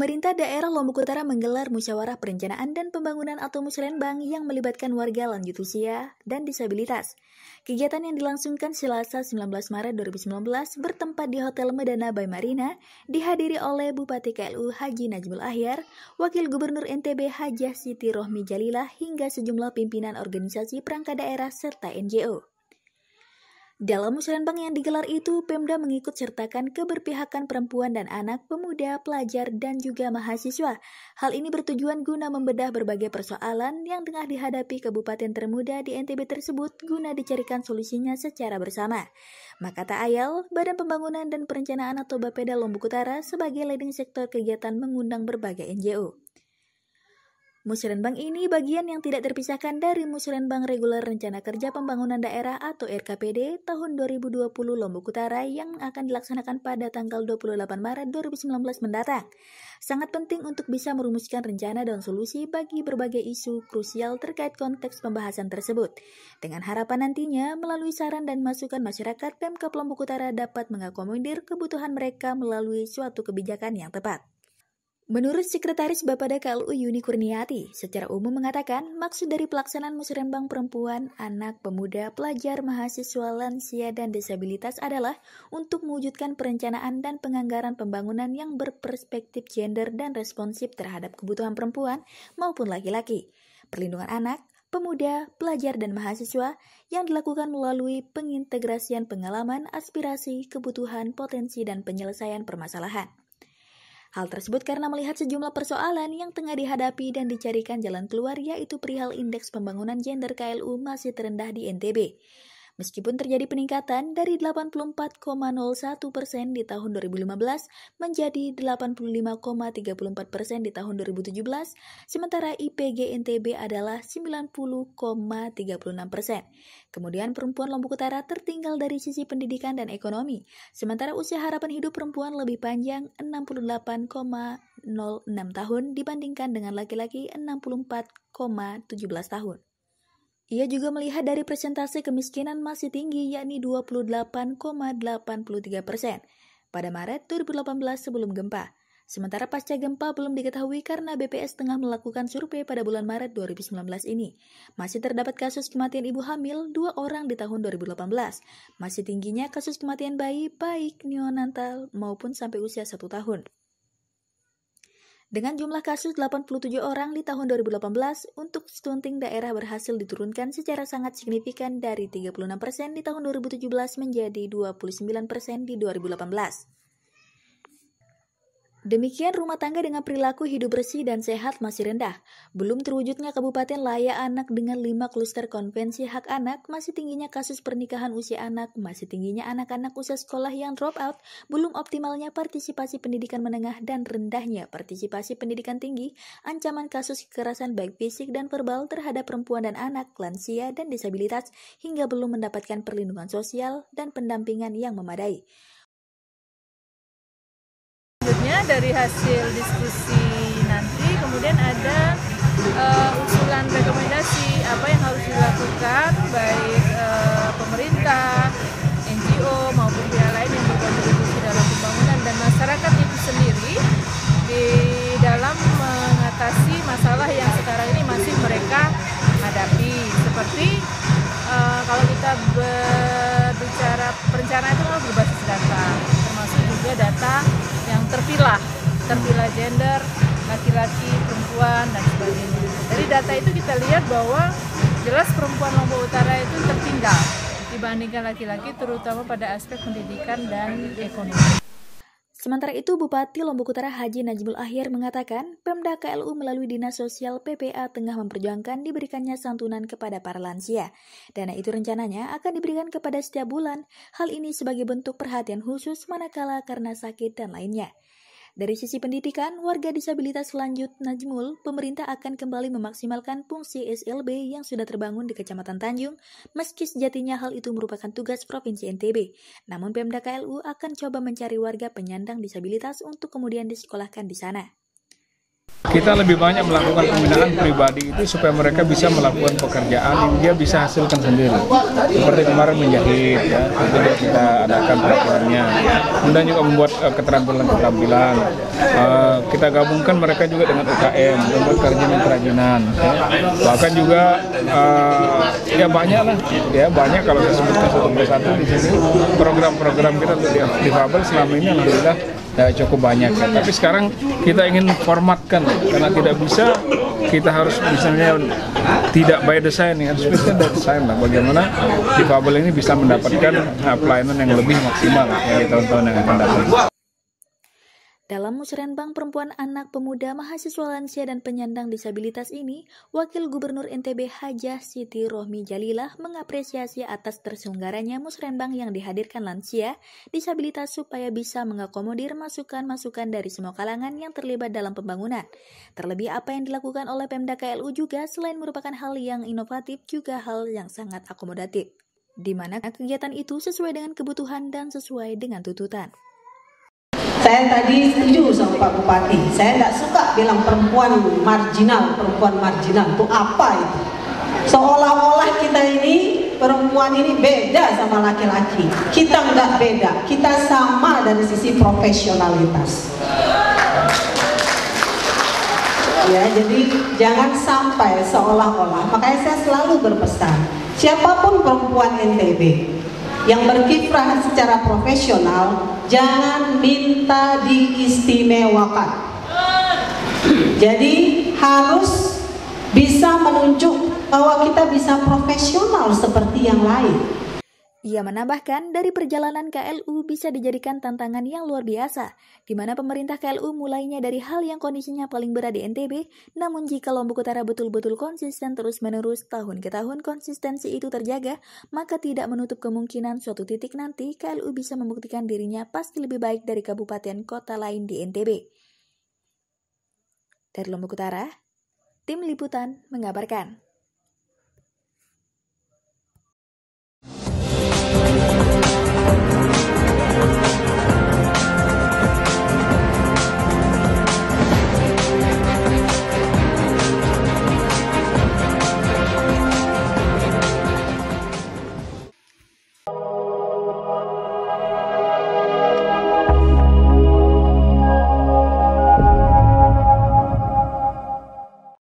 Pemerintah daerah Lombok Utara menggelar musyawarah perencanaan dan pembangunan atau musrenbang yang melibatkan warga lanjut usia dan disabilitas. Kegiatan yang dilangsungkan Selasa 19 Maret 2019 bertempat di Hotel Medana by Marina dihadiri oleh Bupati KLU Haji Najmul Ahyar, Wakil Gubernur NTB Hajah Siti Rohmi Jalilah hingga sejumlah pimpinan organisasi perangkat daerah serta NGO. Dalam musrenbang yang digelar itu, Pemda mengikut sertakan keberpihakan perempuan dan anak, pemuda, pelajar, dan juga mahasiswa. Hal ini bertujuan guna membedah berbagai persoalan yang tengah dihadapi kabupaten termuda di NTB tersebut guna dicarikan solusinya secara bersama. Maka tak ayal, Badan Pembangunan dan Perencanaan atau Bapeda Lombok Utara sebagai leading sektor kegiatan mengundang berbagai NGO. Musrenbang ini bagian yang tidak terpisahkan dari Musrenbang Reguler Rencana Kerja Pembangunan Daerah atau RKPD tahun 2020 Lombok Utara yang akan dilaksanakan pada tanggal 28 Maret 2019 mendatang. Sangat penting untuk bisa merumuskan rencana dan solusi bagi berbagai isu krusial terkait konteks pembahasan tersebut. Dengan harapan nantinya melalui saran dan masukan masyarakat, Pemkab Lombok Utara dapat mengakomodir kebutuhan mereka melalui suatu kebijakan yang tepat. Menurut Sekretaris Bapeda KLU Yuni Kurniati, secara umum mengatakan maksud dari pelaksanaan musrenbang perempuan, anak, pemuda, pelajar, mahasiswa, lansia, dan disabilitas adalah untuk mewujudkan perencanaan dan penganggaran pembangunan yang berperspektif gender dan responsif terhadap kebutuhan perempuan maupun laki-laki, perlindungan anak, pemuda, pelajar, dan mahasiswa yang dilakukan melalui pengintegrasian pengalaman, aspirasi, kebutuhan, potensi, dan penyelesaian permasalahan. Hal tersebut karena melihat sejumlah persoalan yang tengah dihadapi dan dicarikan jalan keluar yaitu perihal indeks pembangunan gender KLU masih terendah di NTB. Meskipun terjadi peningkatan dari 84,01% di tahun 2015 menjadi 85,34% di tahun 2017, sementara IPG NTB adalah 90,36%. Kemudian perempuan Lombok Utara tertinggal dari sisi pendidikan dan ekonomi, sementara usia harapan hidup perempuan lebih panjang 68,06 tahun dibandingkan dengan laki-laki 64,17 tahun. Ia juga melihat dari persentase kemiskinan masih tinggi yakni 28,83% pada Maret 2018 sebelum gempa. Sementara pasca gempa belum diketahui karena BPS tengah melakukan survei pada bulan Maret 2019 ini. Masih terdapat kasus kematian ibu hamil 2 orang di tahun 2018. Masih tingginya kasus kematian bayi baik neonatal maupun sampai usia 1 tahun. Dengan jumlah kasus 87 orang di tahun 2018, untuk stunting daerah berhasil diturunkan secara sangat signifikan dari 36% di tahun 2017 menjadi 29% di 2018. Demikian rumah tangga dengan perilaku hidup bersih dan sehat masih rendah. Belum terwujudnya kabupaten layak anak dengan 5 kluster konvensi hak anak, masih tingginya kasus pernikahan usia anak, masih tingginya anak-anak usia sekolah yang drop out, belum optimalnya partisipasi pendidikan menengah dan rendahnya partisipasi pendidikan tinggi, ancaman kasus kekerasan baik fisik dan verbal terhadap perempuan dan anak, lansia dan disabilitas, hingga belum mendapatkan perlindungan sosial dan pendampingan yang memadai. Selanjutnya dari hasil diskusi nanti kemudian ada usulan rekomendasi apa yang harus dilakukan baik pemerintah, NGO maupun pihak lain yang berkontribusi dalam pembangunan dan masyarakat itu sendiri di dalam mengatasi masalah yang sekarang ini masih mereka hadapi. Seperti kalau kita berbicara perencanaan itu harus berbasis data, termasuk juga data yang terpilah gender, laki-laki, perempuan, dan sebagainya. Dari data itu kita lihat bahwa jelas perempuan Lombok Utara itu tertinggal dibandingkan laki-laki, terutama pada aspek pendidikan dan ekonomi. Sementara itu, Bupati Lombok Utara Haji Najmul Ahyar mengatakan, Pemda KLU melalui Dinas Sosial PPA tengah memperjuangkan diberikannya santunan kepada para lansia. Dana itu rencananya akan diberikan kepada setiap bulan. Hal ini sebagai bentuk perhatian khusus manakala karena sakit dan lainnya. Dari sisi pendidikan, warga disabilitas lanjut Najmul, pemerintah akan kembali memaksimalkan fungsi SLB yang sudah terbangun di Kecamatan Tanjung, meski sejatinya hal itu merupakan tugas Provinsi NTB. Namun Pemda KLU akan coba mencari warga penyandang disabilitas untuk kemudian disekolahkan di sana. Kita lebih banyak melakukan pembinaan pribadi itu supaya mereka bisa melakukan pekerjaan yang dia bisa hasilkan sendiri. Seperti kemarin menjahit, ya, itu kita adakan pelatihannya. Kemudian juga membuat keterampilan-keterampilan. Kita gabungkan mereka juga dengan UKM, membuat kerajinan-kerajinan. Ya. Bahkan juga ya banyak lah, ya banyak kalau saya sebutkan satu persatu di sini program-program kita untuk difabel selama ini alhamdulillah cukup banyak ya. Tapi sekarang kita ingin formatkan karena tidak bisa kita harus misalnya tidak by design, harus bisa by design lah. Bagaimana difabel ini bisa mendapatkan pelayanan yang lebih maksimal ya, di tahun-tahun yang akan datang. Dalam musrenbang perempuan, anak, pemuda, mahasiswa lansia dan penyandang disabilitas ini, Wakil Gubernur NTB Hajah Siti Rohmi Jalilah mengapresiasi atas terselenggaranya musrenbang yang dihadirkan lansia disabilitas supaya bisa mengakomodir masukan-masukan dari semua kalangan yang terlibat dalam pembangunan. Terlebih apa yang dilakukan oleh Pemda KLU juga selain merupakan hal yang inovatif juga hal yang sangat akomodatif, di mana kegiatan itu sesuai dengan kebutuhan dan sesuai dengan tuntutan. Saya tadi setuju sama Pak Bupati. Saya tidak suka bilang perempuan marginal itu apa itu? Seolah-olah kita ini perempuan ini beda sama laki-laki. Kita nggak beda, kita sama dari sisi profesionalitas. Ya, jadi jangan sampai seolah-olah. Makanya saya selalu berpesan, siapapun perempuan NTB yang berkiprah secara profesional, jangan minta diistimewakan. Jadi harus bisa menunjuk bahwa kita bisa profesional seperti yang lain. Ia menambahkan, dari perjalanan KLU bisa dijadikan tantangan yang luar biasa, di mana pemerintah KLU mulainya dari hal yang kondisinya paling berat di NTB, namun jika Lombok Utara betul-betul konsisten terus-menerus tahun ke tahun konsistensi itu terjaga, maka tidak menutup kemungkinan suatu titik nanti KLU bisa membuktikan dirinya pasti lebih baik dari kabupaten kota lain di NTB. Dari Lombok Utara, Tim Liputan mengabarkan.